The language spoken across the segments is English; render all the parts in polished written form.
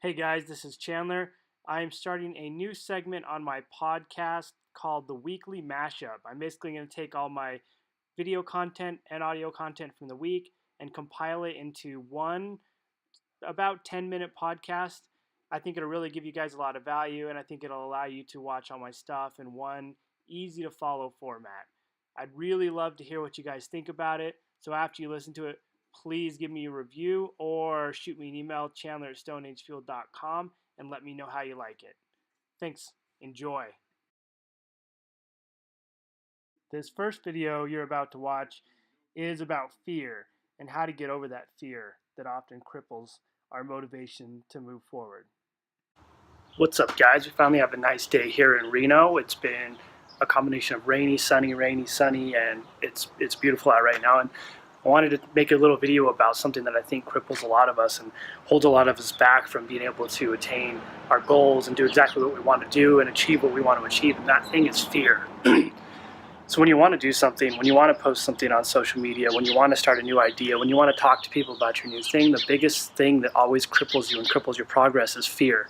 Hey guys, this is Chandler. I'm starting a new segment on my podcast called the Weekly Mashup. I'm basically going to take all my video content and audio content from the week and compile it into one about 10-minute podcast. I think it'll really give you guys a lot of value, and I think it'll allow you to watch all my stuff in one easy to follow format. I'd really love to hear what you guys think about it. So after you listen to it, please give me a review or shoot me an email, chandler@stoneagefuel.com, and let me know how you like it. Thanks. Enjoy. This first video you're about to watch is about fear and how to get over that fear that often cripples our motivation to move forward. What's up, guys? We finally have a nice day here in Reno. It's been a combination of rainy, sunny, and it's beautiful out right now. And I wanted to make a little video about something that I think cripples a lot of us and holds a lot of us back from being able to attain our goals and do exactly what we want to do and achieve what we want to achieve. And that thing is fear. So when you want to do something, when you want to post something on social media, when you want to start a new idea, when you want to talk to people about your new thing, the biggest thing that always cripples you and cripples your progress is fear.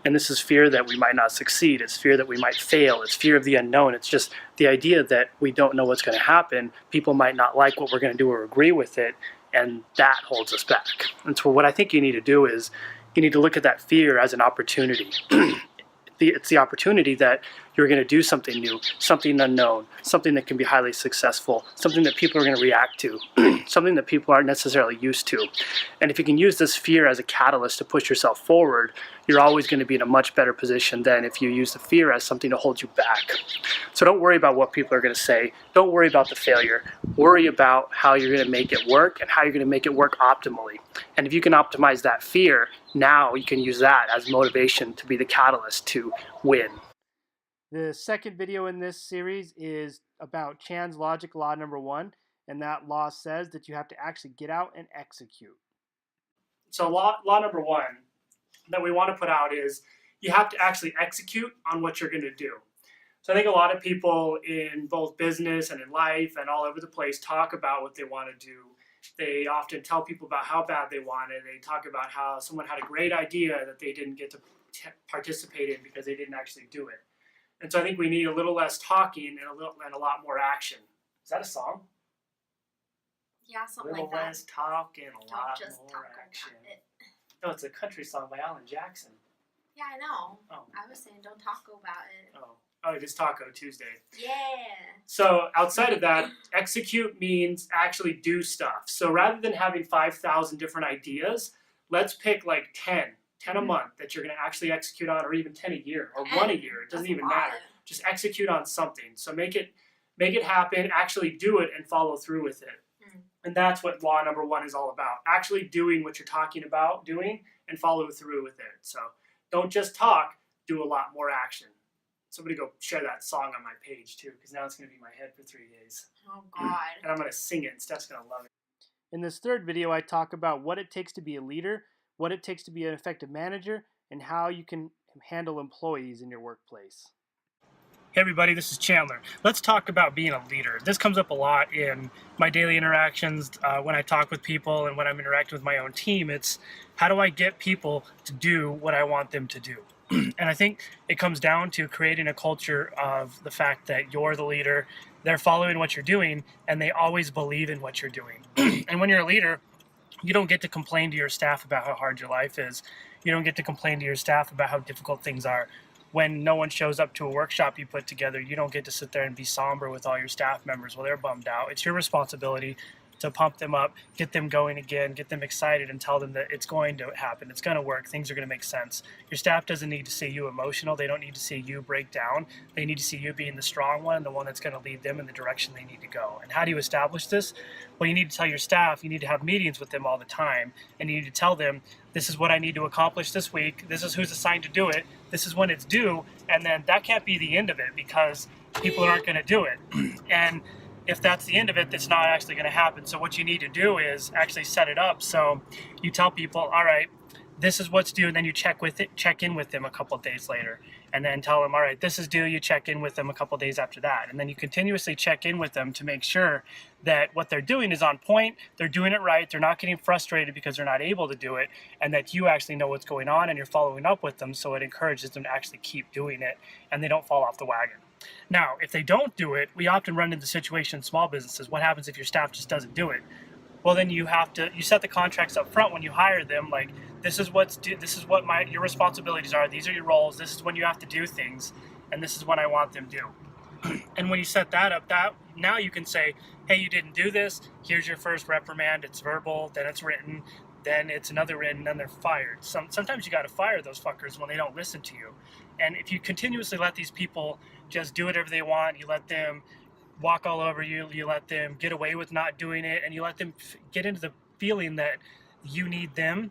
And this is fear that we might not succeed. It's fear that we might fail. It's fear of the unknown. It's just the idea that we don't know what's going to happen. People might not like what we're going to do or agree with it, and that holds us back. And so what I think you need to do is you need to look at that fear as an opportunity. It's the opportunity that you're going to do something new, something unknown, something that can be highly successful, something that people are going to react to, something that people aren't necessarily used to. And if you can use this fear as a catalyst to push yourself forward, you're always going to be in a much better position than if you use the fear as something to hold you back. So don't worry about what people are going to say. Don't worry about the failure. Worry about how you're going to make it work and how you're going to make it work optimally. And if you can optimize that fear, now you can use that as motivation to be the catalyst to win. The second video in this series is about Chan's logic law number 1, and that law says that you have to actually get out and execute. So law number 1 that we want to put out is you have to actually execute on what you're going to do. So I think a lot of people in both business and in life and all over the place talk about what they want to do. They often tell people about how bad they want it. They talk about how someone had a great idea that they didn't get to participate in because they didn't actually do it. And so I think we need a little less talking and a lot more action. Is that a song? Yeah, something like that. A little less talk and a lot more action. No, it's a country song by Alan Jackson. Yeah, I know. Oh. I was saying don't talk about it. Oh, it is Taco Tuesday. Yeah. So outside of that, execute means actually do stuff. So rather than having 5,000 different ideas, let's pick like 10 a month that you're going to actually execute on, or even 10 a year, or 1 a year. It doesn't even matter. Just execute on something. So make it happen, actually do it, and follow through with it. And that's what law number 1 is all about. Actually doing what you're talking about doing and follow through with it. So don't just talk, do a lot more action. Somebody go share that song on my page too, because now it's going to be in my head for 3 days. Oh, God. And I'm going to sing it, and Steph's going to love it. In this third video, I talk about what it takes to be a leader, what it takes to be an effective manager, and how you can handle employees in your workplace. Hey everybody, this is Chandler. Let's talk about being a leader. This comes up a lot in my daily interactions when I talk with people and when I'm interacting with my own team. It's how do I get people to do what I want them to do? And I think it comes down to creating a culture of the fact that you're the leader, they're following what you're doing, and they always believe in what you're doing. And when you're a leader, you don't get to complain to your staff about how hard your life is. You don't get to complain to your staff about how difficult things are. When no one shows up to a workshop you put together, you don't get to sit there and be somber with all your staff members while they're bummed out. It's your responsibility to pump them up, get them going again, get them excited, and tell them that it's going to happen, it's going to work, things are going to make sense. Your staff doesn't need to see you emotional, they don't need to see you break down, they need to see you being the strong one, the one that's going to lead them in the direction they need to go. And how do you establish this? Well, you need to tell your staff, you need to have meetings with them all the time, and you need to tell them, this is what I need to accomplish this week, this is who's assigned to do it, this is when it's due, and then that can't be the end of it because people aren't going to do it. And if that's the end of it, that's not actually going to happen. So what you need to do is actually set it up. So you tell people, all right, this is what's due, and then you check in with them a couple of days later, and then tell them, all right, this is due. You check in with them a couple of days after that, and then you continuously check in with them to make sure that what they're doing is on point, they're doing it right, they're not getting frustrated because they're not able to do it, and that you actually know what's going on and you're following up with them, so it encourages them to actually keep doing it and they don't fall off the wagon. Now, if they don't do it, we often run into the situation in small businesses. What happens if your staff just doesn't do it? Well, then you set the contracts up front when you hire them, like, this is what your responsibilities are, these are your roles, this is when you have to do things, and this is what I want them to do. And when you set that up, that now you can say, hey, you didn't do this, here's your first reprimand. It's verbal, then it's written, then it's another written, then they're fired. Sometimes you got to fire those fuckers when they don't listen to you. And if you continuously let these people just do whatever they want, you let them walk all over you, you let them get away with not doing it, and you let them get into the feeling that you need them,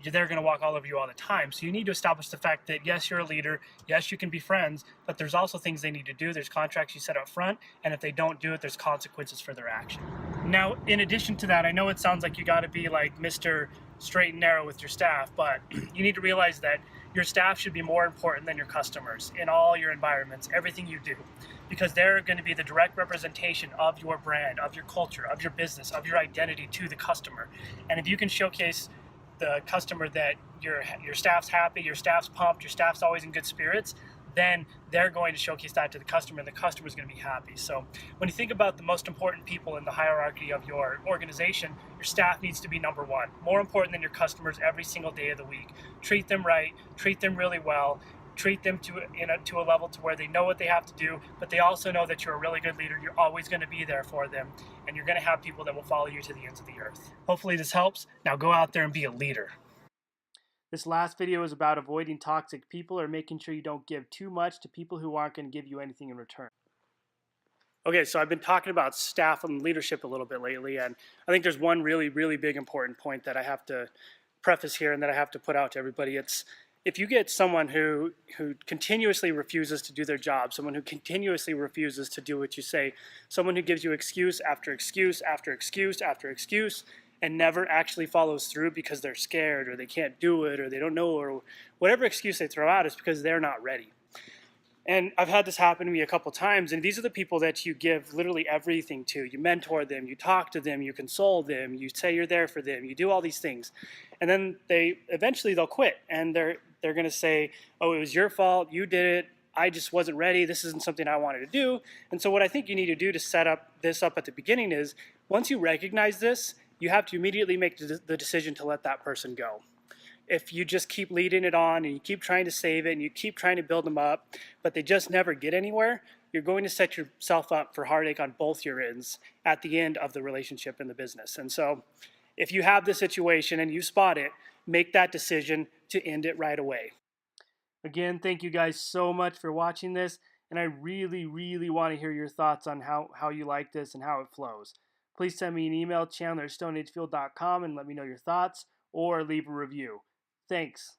they're going to walk all over you all the time. So you need to establish the fact that, yes, you're a leader, yes, you can be friends, but there's also things they need to do. There's contracts you set up front, and if they don't do it, there's consequences for their action. Now, in addition to that, I know it sounds like you got to be like Mr. Straight and Narrow with your staff, but you need to realize that your staff should be more important than your customers in all your environments, everything you do, because they're going to be the direct representation of your brand, of your culture, of your business, of your identity to the customer. And if you can showcase the customer that your staff's happy, your staff's pumped, your staff's always in good spirits, then they're going to showcase that to the customer, and the customer is going to be happy. So when you think about the most important people in the hierarchy of your organization, your staff needs to be number one, more important than your customers every single day of the week. Treat them right, treat them really well, treat them to a level to where they know what they have to do, but they also know that you're a really good leader. You're always going to be there for them, and you're going to have people that will follow you to the ends of the earth. Hopefully this helps. Now go out there and be a leader. This last video is about avoiding toxic people or making sure you don't give too much to people who aren't going to give you anything in return. Okay, so I've been talking about staff and leadership a little bit lately, and I think there's one really, really big important point that I have to preface here and that I have to put out to everybody. It's if you get someone who continuously refuses to do their job, someone who continuously refuses to do what you say, someone who gives you excuse after excuse after excuse after excuse, and never actually follows through because they're scared or they can't do it or they don't know, or whatever excuse they throw out is because they're not ready. And I've had this happen to me a couple times, and these are the people that you give literally everything to. You mentor them, you talk to them, you console them, you say you're there for them, you do all these things. And then they'll quit, and they're going to say, oh, it was your fault, you did it, I just wasn't ready, this isn't something I wanted to do. And so what I think you need to do to set up this up at the beginning is, once you recognize this, you have to immediately make the decision to let that person go. If you just keep leading it on and you keep trying to save it and you keep trying to build them up, but they just never get anywhere, you're going to set yourself up for heartache on both your ends at the end of the relationship in the business. And so if you have the situation and you spot it, make that decision to end it right away. Again, thank you guys so much for watching this, and I really, really want to hear your thoughts on how you like this and how it flows. Please send me an email, chandler@stoneagefield.com, and let me know your thoughts, or leave a review. Thanks.